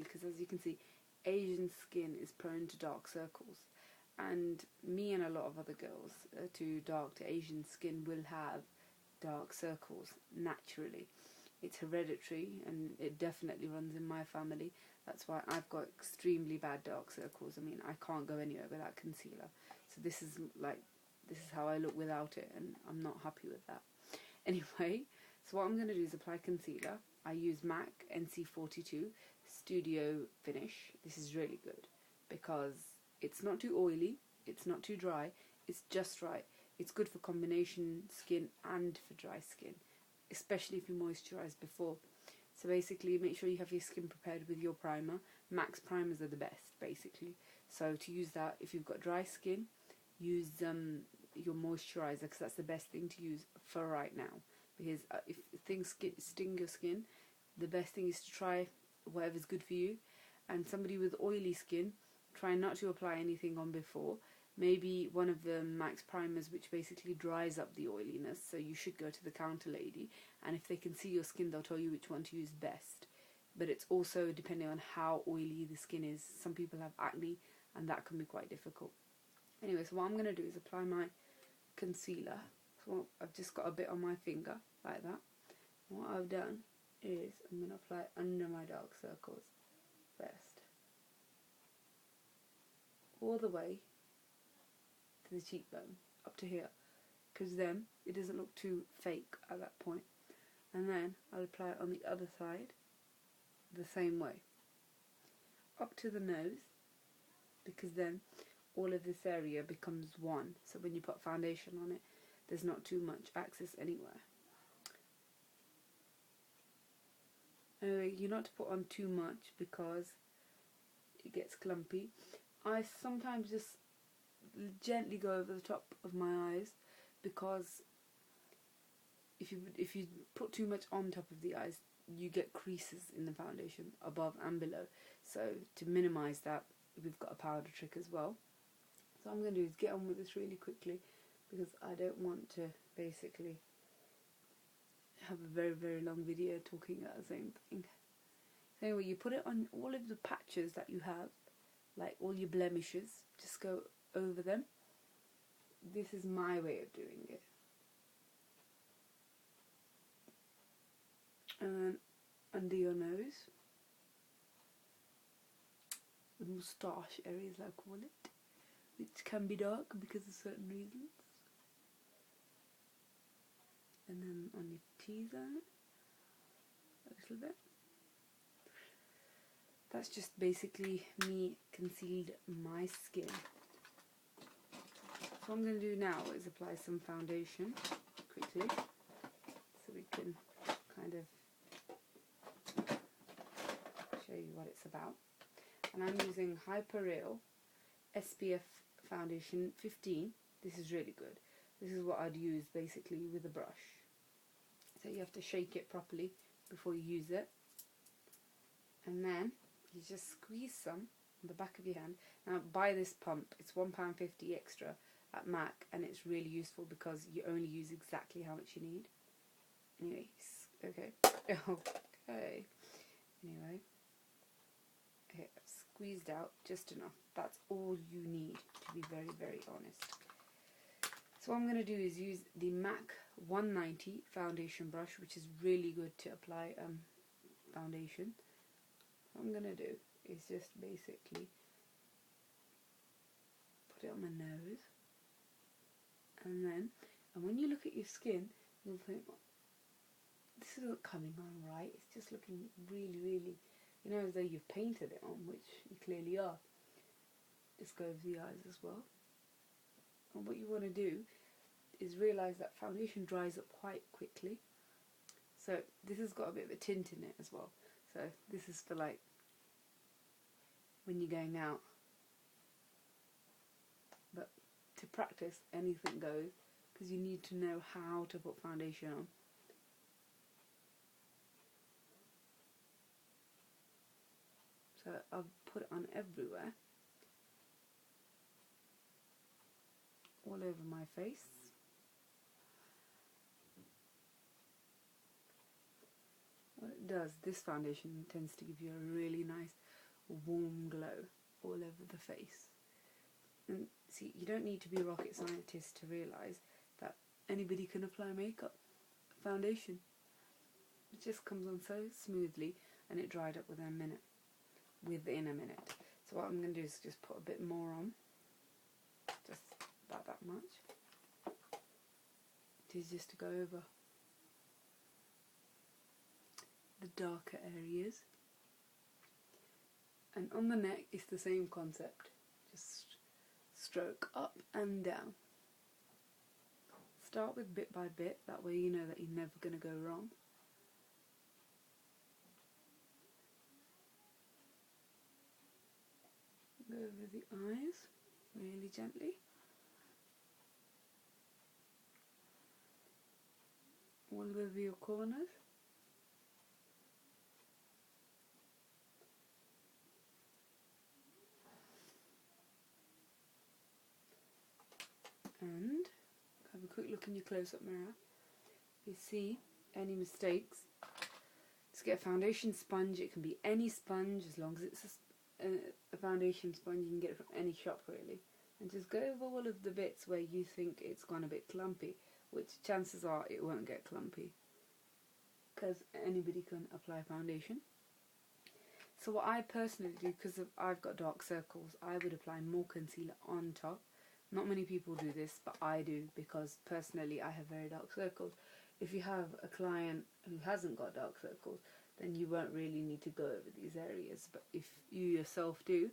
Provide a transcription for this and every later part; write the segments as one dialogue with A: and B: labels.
A: because as you can see, Asian skin is prone to dark circles, and me and a lot of other girls to dark to Asian skin will have dark circles naturally. It's hereditary, and it definitely runs in my family. That's why I've got extremely bad dark circles. I mean, I can't go anywhere without concealer. So this is how I look without it, and I'm not happy with that. Anyway, so what I'm going to do is apply concealer. I use MAC NC42 Studio Finish. This is really good because it's not too oily, it's not too dry, it's just right. It's good for combination skin and for dry skin, especially if you moisturize before. So basically, make sure you have your skin prepared with your primer. MAC's primers are the best, basically. So to use that, if you've got dry skin, use your moisturizer, because that's the best thing to use for right now. Because if things sting your skin, the best thing is to try whatever's good for you. And somebody with oily skin, try not to apply anything on before. Maybe one of the MAC's primers, which basically dries up the oiliness. So you should go to the counter lady, and if they can see your skin, they'll tell you which one to use best. But it's also depending on how oily the skin is. Some people have acne, and that can be quite difficult. Anyway, so what I'm going to do is apply my concealer. So I've just got a bit on my finger, like that. And what I've done is I'm going to apply it under my dark circles first. All the way to the cheekbone, up to here. Because then it doesn't look too fake at that point. And then I'll apply it on the other side the same way. Up to the nose, because then all of this area becomes one. So when you put foundation on it, there's not too much access anywhere. Anyway, you're not to put on too much because it gets clumpy. I sometimes just gently go over the top of my eyes, because if you put too much on top of the eyes, you get creases in the foundation above and below. So to minimize that, we've got a powder trick as well. So what I'm going to do is get on with this really quickly, because I don't want to basically have a very, very long video talking about the same thing. So anyway, you put it on all of the patches that you have, like all your blemishes, just go over them. This is my way of doing it. And then under your nose, the moustache area, as I call it, which can be dark because of certain reasons. And then on your T-zone, a little bit. That's just basically me concealed my skin. So what I'm going to do now is apply some foundation quickly, so we can kind of show you what it's about. And I'm using Hyperreal SPF Foundation 15. This is really good. This is what I'd use basically with a brush. So you have to shake it properly before you use it. And then you just squeeze some on the back of your hand. Now buy this pump. It's £1.50 extra at MAC, and it's really useful because you only use exactly how much you need. Anyway, okay. Okay. Anyway. Okay, I've squeezed out just enough. That's all you need, to be very, very honest. So what I'm going to do is use the MAC 190 foundation brush, which is really good to apply foundation. What I'm going to do is just basically put it on my nose. And when you look at your skin, you'll think, this isn't coming on right. It's just looking really, really, as though you've painted it on, which you clearly are. Just go over the eyes as well. And what you want to do is realise that foundation dries up quite quickly. So this has got a bit of a tint in it as well. So this is for like when you're going out. But to practice, anything goes, because you need to know how to put foundation on. So I'll put it on everywhere. All over my face. What it does, this foundation tends to give you a really nice face. And see, you don't need to be a rocket scientist to realise that anybody can apply makeup, foundation. It just comes on so smoothly, and it dried up within a minute. So what I'm going to do is just put a bit more on, just about that much. It is just to go over the darker areas. And on the neck it's the same concept, just stroke up and down. Start with bit by bit, that way you know that you're never going to go wrong. Go over the eyes really gently. All over your corners. And have a quick look in your close-up mirror. If you see any mistakes, just get a foundation sponge. It can be any sponge, as long as it's a foundation sponge. You can get it from any shop really, and just go over all of the bits where you think it's gone a bit clumpy, which chances are it won't get clumpy, because anybody can apply foundation. So what I personally do, because I've got dark circles, I would apply more concealer on top. Not many people do this, but I do, because personally I have very dark circles. If you have a client who hasn't got dark circles, then you won't really need to go over these areas. But if you yourself do,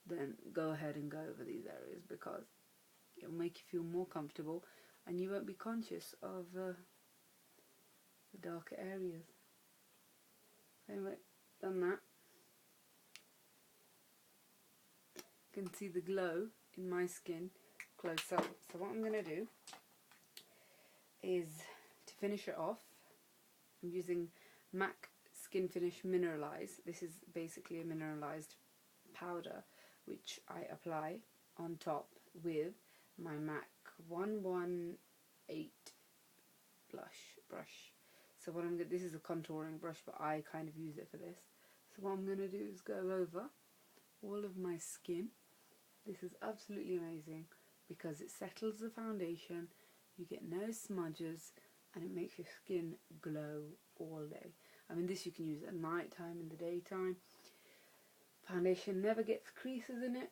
A: then go ahead and go over these areas, because it'll make you feel more comfortable and you won't be conscious of the darker areas. Anyway, done that. You can see the glow in my skin close up. So what I'm going to do is, to finish it off, I'm using MAC Skin Finish Mineralize. This is basically a mineralized powder which I apply on top with my MAC 118 brush. So what I'm going, this is a contouring brush, but I kind of use it for this. So what I'm going to do is go over all of my skin. This is absolutely amazing because it settles the foundation, you get no smudges, and it makes your skin glow all day. I mean, this you can use at night time, in the daytime. Foundation never gets creases in it,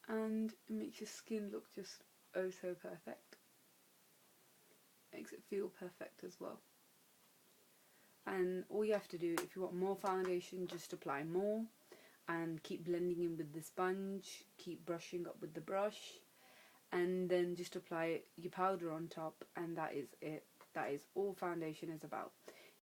A: and it makes your skin look just oh so perfect. Makes it feel perfect as well. And all you have to do, if you want more foundation, just apply more and keep blending in with the sponge, keep brushing up with the brush, and then just apply your powder on top, and that is it. That is all foundation is about.